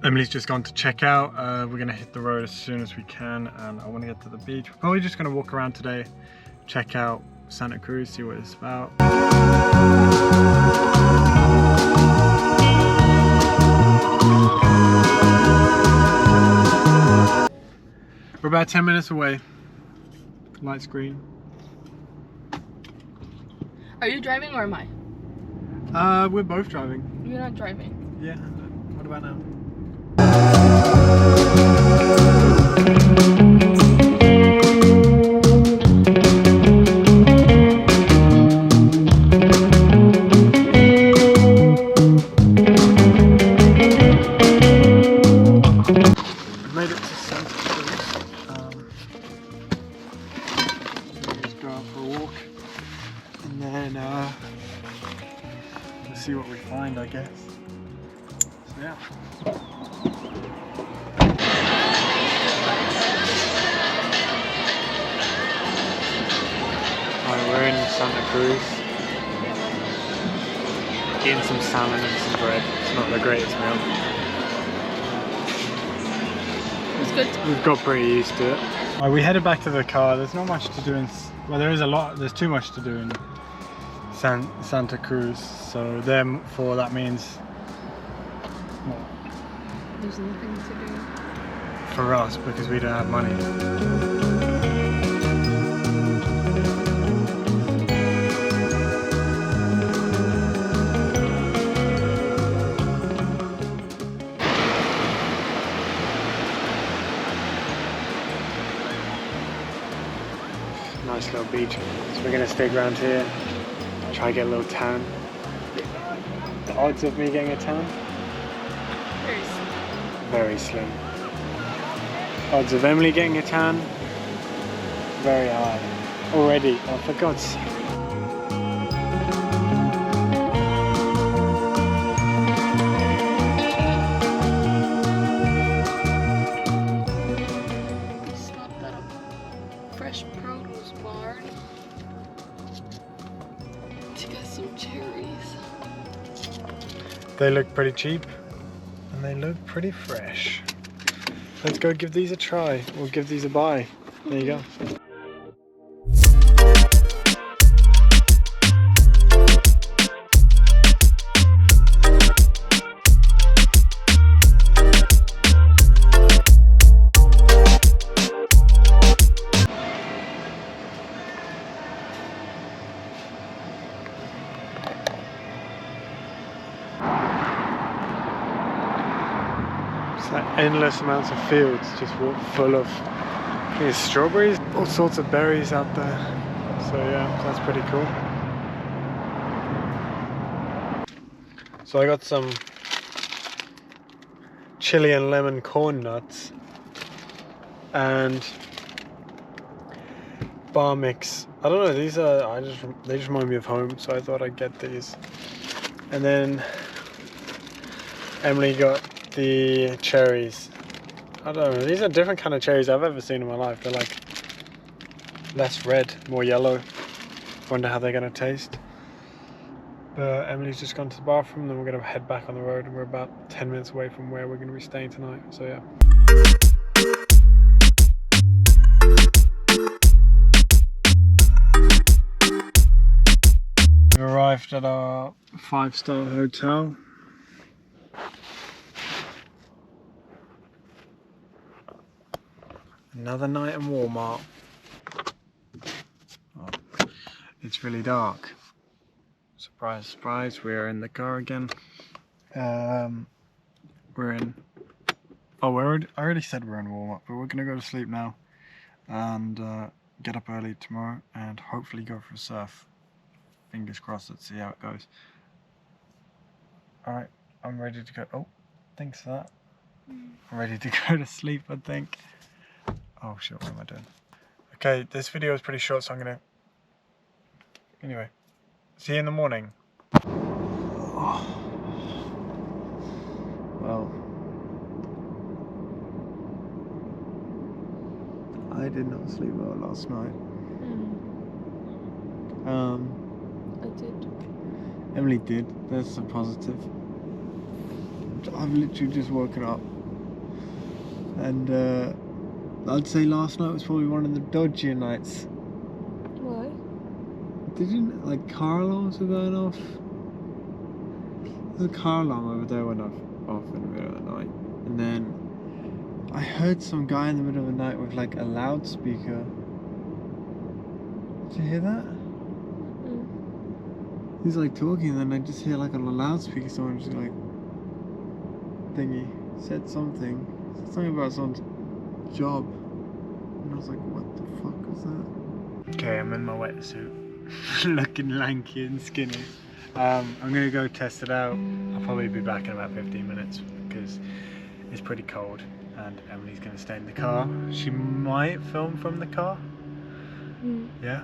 Emily's just gone to check out. We're gonna hit the road as soon as we can, and I want to get to the beach. We're probably just gonna walk around today, check out Santa Cruz, see what it's about. We're about 10 minutes away. Light screen. Are you driving or am I? We're both driving. You're not driving. Yeah. What about now? We've made it to Santa Cruz. Just go out for a walk, and then we'll see what we find, I guess. So yeah. Alright, we're in Santa Cruz. Eating some salmon and some bread. It's not the greatest meal. It's good. We've got pretty used to it. Alright, we headed back to the car. There's not much to do in... Well, there is a lot. There's too much to do in Santa Cruz. So therefore that means... Well, There's nothing to do. for us, because we don't have money. Nice little beach. So we're gonna stick around here, try to get a little tan. The odds of me getting a tan? Very slim. Odds of Emily getting a tan? Very high. Already, oh for God's sake. Stopped at a fresh produce barn to get some cherries. They look pretty cheap and they look pretty fresh. Let's go give these a try. We'll give these a buy. There you go. Like endless amounts of fields just full of strawberries, all sorts of berries out there. So yeah, that's pretty cool. So I got some chili and lemon corn nuts and bar mix. I don't know, these are they just remind me of home, so I thought I'd get these. And then Emily got the cherries. I don't know, these are different kind of cherries I've ever seen in my life. They're like less red, more yellow. Wonder how they're gonna taste. But Emily's just gone to the bathroom, then we're gonna head back on the road, and we're about 10 minutes away from where we're gonna be staying tonight. So yeah. We arrived at our 5-star hotel. Another night in Walmart. Oh, it's really dark. Surprise, surprise, we're in the car again. We're in... Oh, I already said we're in Walmart, but we're gonna go to sleep now. And get up early tomorrow and hopefully go for a surf. Fingers crossed, let's see how it goes. Alright, I'm ready to go. Oh, thanks for that. I'm ready to go to sleep, I think. Oh shit, what am I doing? Okay, this video is pretty short, so I'm gonna... Anyway, see you in the morning. Oh. Well, I did not sleep well last night. I did. Emily did, that's a positive. I've literally just woken up, and I'd say last night was probably one of the dodgier nights. Why? Didn't like car alarms were going off? There's a car alarm over there went off in the middle of the night, and then I heard some guy in the middle of the night with like a loudspeaker. Did you hear that? Mm. He's like talking, and then I just hear like on the loudspeaker someone just like thingy said something about someone's job, and I was like, what the fuck was that? Okay, I'm in my wetsuit, looking lanky and skinny. I'm gonna go test it out. I'll probably be back in about 15 minutes because it's pretty cold, and Emily's gonna stay in the car. She might film from the car. Mm. Yeah.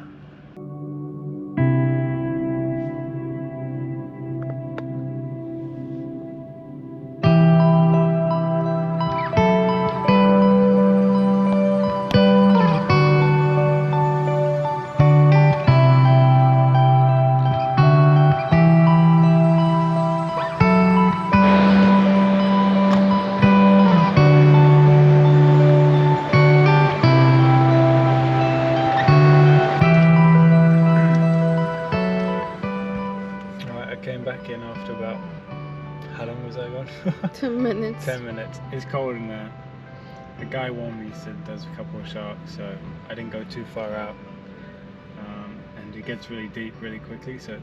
Came back in after about, how long was I gone? 10 minutes. 10 minutes. It's cold in there. The guy warned me, said there's a couple of sharks, so I didn't go too far out. And it gets really deep really quickly, so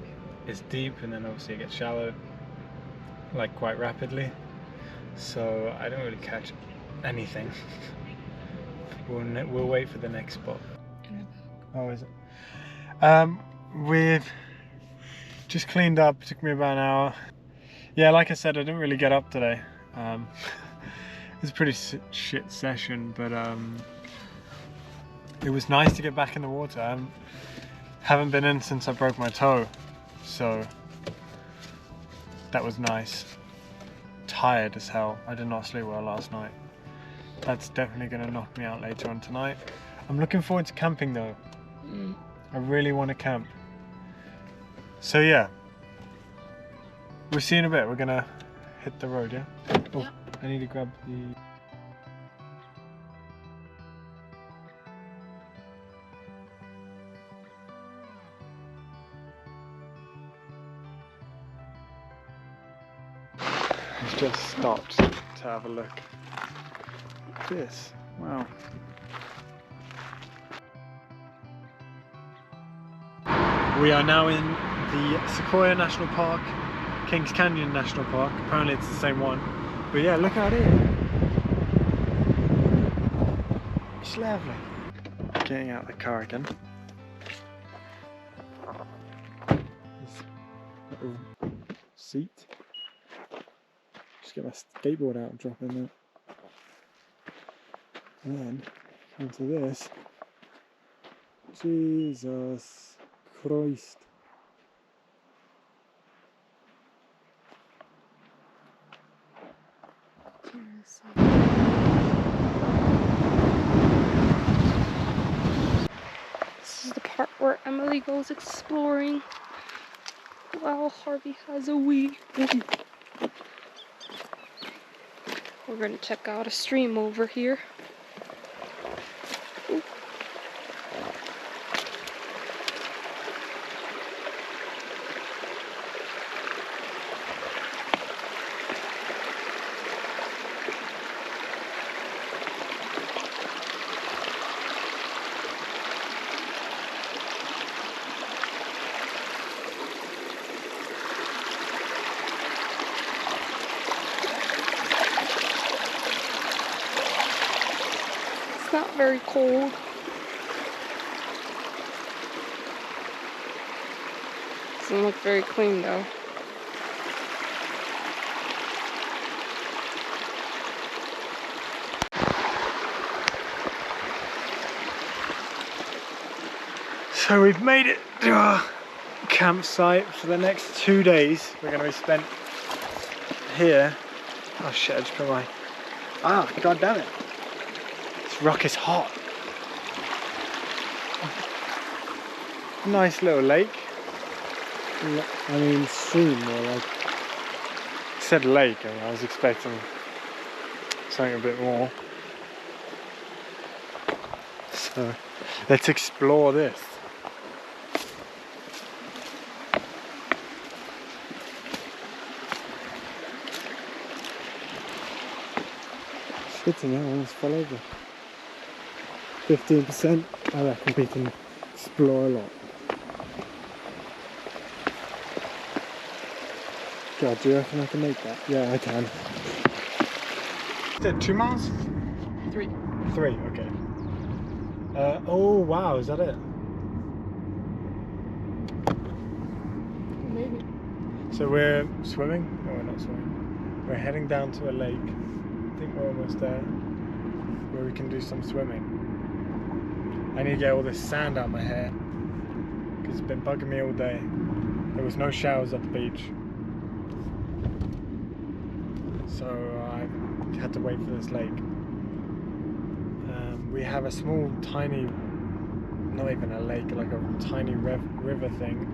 it's deep and then obviously it gets shallow like quite rapidly. So I don't really catch anything. We'll wait for the next spot. Oh, is it? We've just cleaned up, it took me about an hour. Yeah, like I said, I didn't really get up today. It was a pretty shit session, but it was nice to get back in the water. I haven't been in since I broke my toe, so that was nice. Tired as hell. I did not sleep well last night. That's definitely gonna knock me out later on tonight. I'm looking forward to camping though. I really want to camp. So yeah, we'll see in a bit. We're gonna hit the road, yeah? Oh, yeah. I need to grab the... We've just stopped to have a look at this. Wow. We are now in the Sequoia National Park, Kings Canyon National Park. Apparently it's the same one. But yeah, look out here. It's lovely. Getting out of the car again. This little seat. Just get my skateboard out and drop in there. And then come to this. Jesus Christ. This is the part where Emily goes exploring while Harvey has a wee. We're gonna check out a stream over here. Ooh. Not very cold. Doesn't look very clean though. So we've made it to our campsite for the next 2 days. We're going to be spent here. Oh shit, I just put my... Ah, god damn it. This rock is hot. Nice little lake. I mean stream more like said lake, and I was expecting something a bit more. So let's explore this. Shitting out, almost fell over. 15%, I reckon we can explore a lot. God, do you reckon I can make that? Yeah, I can. Is it 2 miles? 3. 3, okay. Oh wow, is that it? Maybe. So we're swimming? No, we're not swimming. We're heading down to a lake. I think we're almost there, where we can do some swimming. I need to get all this sand out of my hair, because it's been bugging me all day. There was no showers at the beach, so I had to wait for this lake. We have a small, tiny, not even a lake, like a tiny river thing.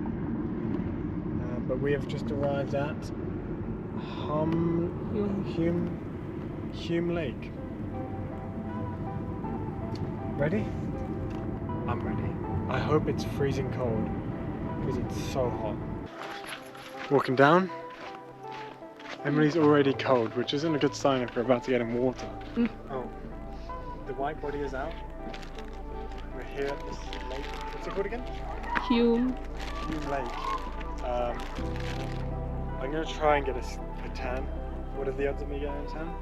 But we have just arrived at Hume Lake. Ready? I'm ready. I hope it's freezing cold, because it's so hot. Walking down. Emily's already cold, which isn't a good sign if we're about to get in water. Oh. The white body is out. We're here at this lake. What's it called again? Hume. Hume Lake. I'm going to try and get a tan. What are the odds of me getting a tan?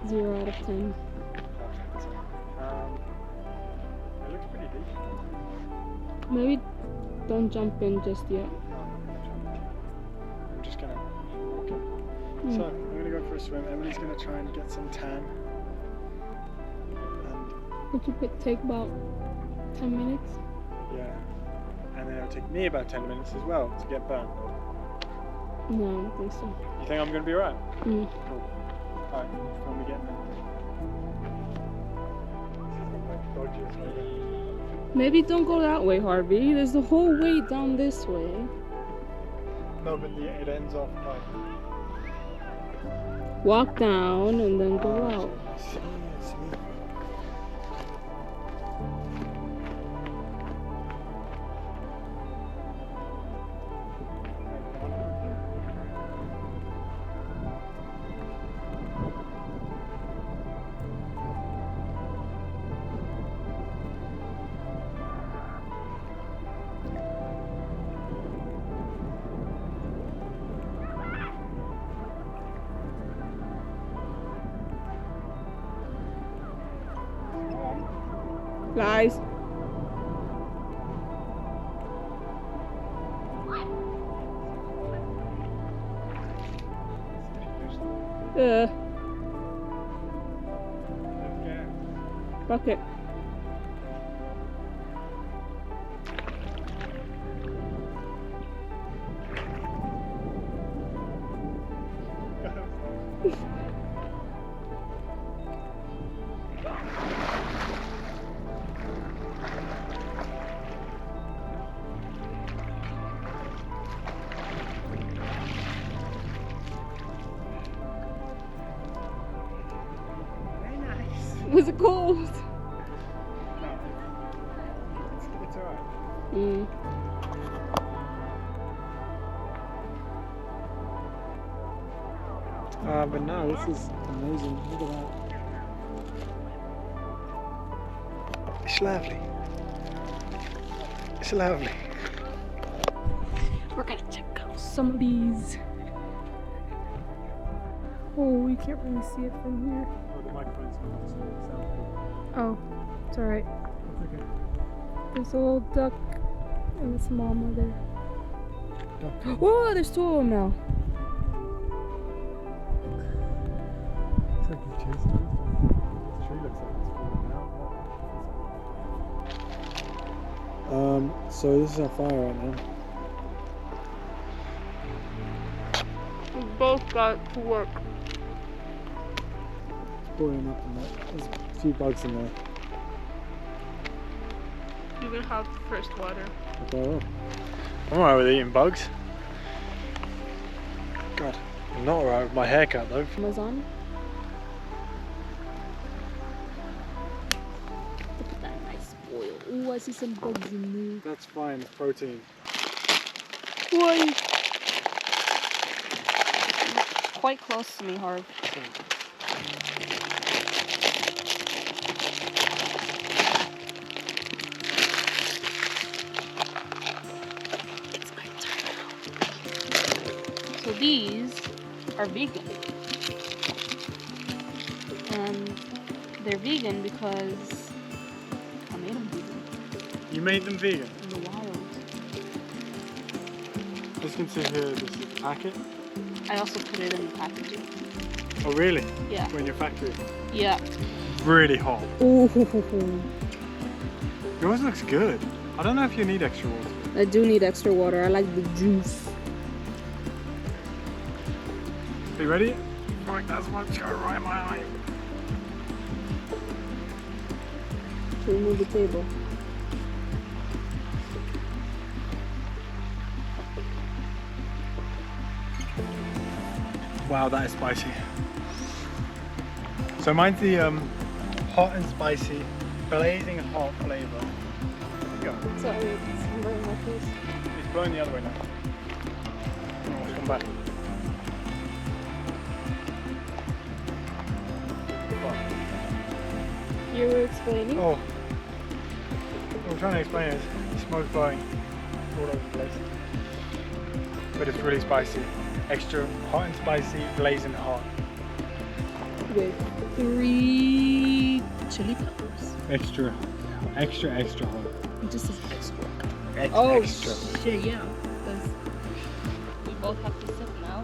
0 out of 10. Perfect. It looks pretty deep. Maybe don't jump in just yet. No, I'm not going to jump in. I'm just going to walk in. So, I'm going to go for a swim. Emily's going to try and get some tan. Would you take about 10 minutes? Yeah. And then it'll take me about 10 minutes as well to get burnt. No, I don't think so. You think I'm going to be alright? Mm. Cool. Alright, when we get there. Maybe don't go that way, Harvey. There's the whole way down this way. No, but it ends off like... Walk down and then go out. See. Guys. Bucket. Was it cold? No, it's alright. Mm. But no, this is amazing. Look at that. It's lovely. It's lovely. We're gonna check out some of these. Oh, you can't really see it from here. Oh, the microphone's sound. Oh, it's alright. It's okay. There's a little duck and its mama there. Duck. Whoa, there's 2 of them now. It's like a chase. The tree looks like it's falling out. So this is our fire right now. We both got to work. It's boiling up in there. There's a few bugs in there. You can have the first water. Okay, well. I'm alright with eating bugs. God, I'm not alright with my haircut though. Amazon. Look at that nice oil. Ooh, I see some bugs in there. That's fine, it's protein. Why? Quite close to me, Harv. It's my turn. So these are vegan. And they're vegan because I made them vegan You made them vegan? in the wild. As you can see here, this is a packet. I also put it in the packaging. Oh really? Yeah. We're in your factory. Yeah. Really hot. Ooh. Yours looks good. I don't know if you need extra water. I do need extra water. I like the juice. Are you ready? Right, that's what's going right in my eye. So we move the table. Wow, that is spicy. So mine's the hot and spicy, blazing hot flavor. There you go. Sorry, it's right in my face. It's blowing the other way now. Oh, come back. You were explaining? Oh. What I'm trying to explain is smoke blowing all over the place. But it's really spicy. Extra hot and spicy, blazing hot. With 3 chili peppers. Extra hot. It just says extra. Extra. Shit, yeah. Because we both have to sip now.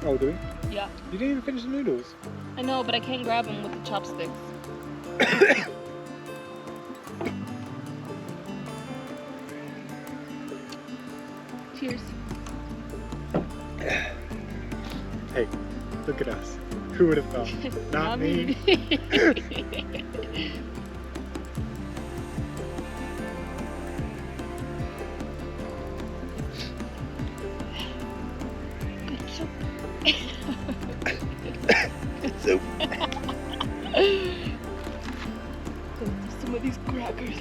Oh, do we? Yeah. You didn't even finish the noodles. I know, but I can't grab them with the chopsticks. Cheers. Hey, look at us. Who would have thought? Not me. Soup. Some of these crackers.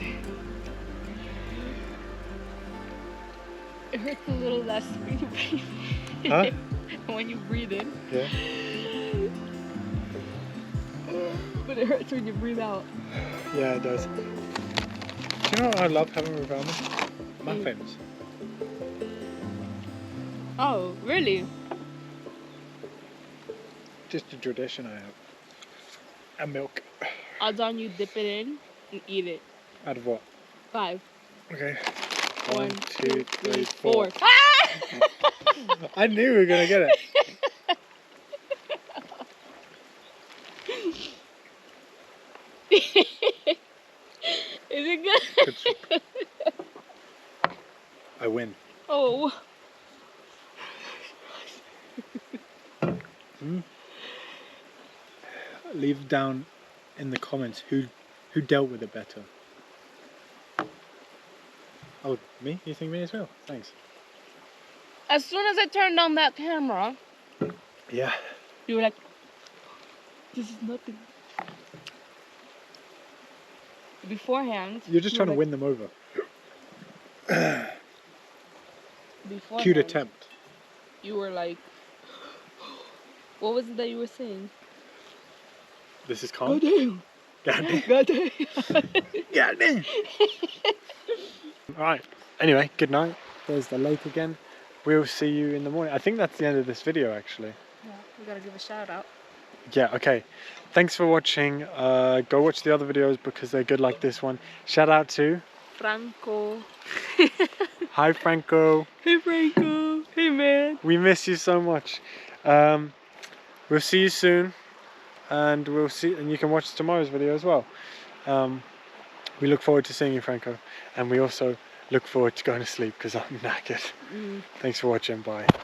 It hurts a little less when you breathe in. Huh? When you breathe in. Yeah. But it hurts when you breathe out. Yeah, it does. Do you know what I love having with ramen? Muffins. Oh, really? Just a tradition I have. And milk. Odds on you dip it in and eat it. Out of what? 5. Okay. 1, 2, 3, 4. Ah! I knew we were gonna get it. Is it good? Good soup. I win. Oh. Leave down in the comments who dealt with it better. Oh, me? You think me as well? Thanks. As soon as I turned on that camera, Yeah. you were like, this is nothing. Beforehand. You're just you trying to were win them over. like, beforehand, Cute attempt. You were like, what was it that you were saying? This is calm. Goddamn. Goddamn. Goddamn. Goddamn. Alright. Anyway, good night. There's the lake again. We'll see you in the morning. I think that's the end of this video actually. Yeah, we gotta give a shout out. Yeah, okay. Thanks for watching. Go watch the other videos because they're good like this one. Shout out to Franco. Hi Franco. Hey Franco. Hey man. We miss you so much. We'll see you soon, and you can watch tomorrow's video as well. We look forward to seeing you, Franco, and we also look forward to going to sleep because I'm knackered. Thanks for watching. Bye.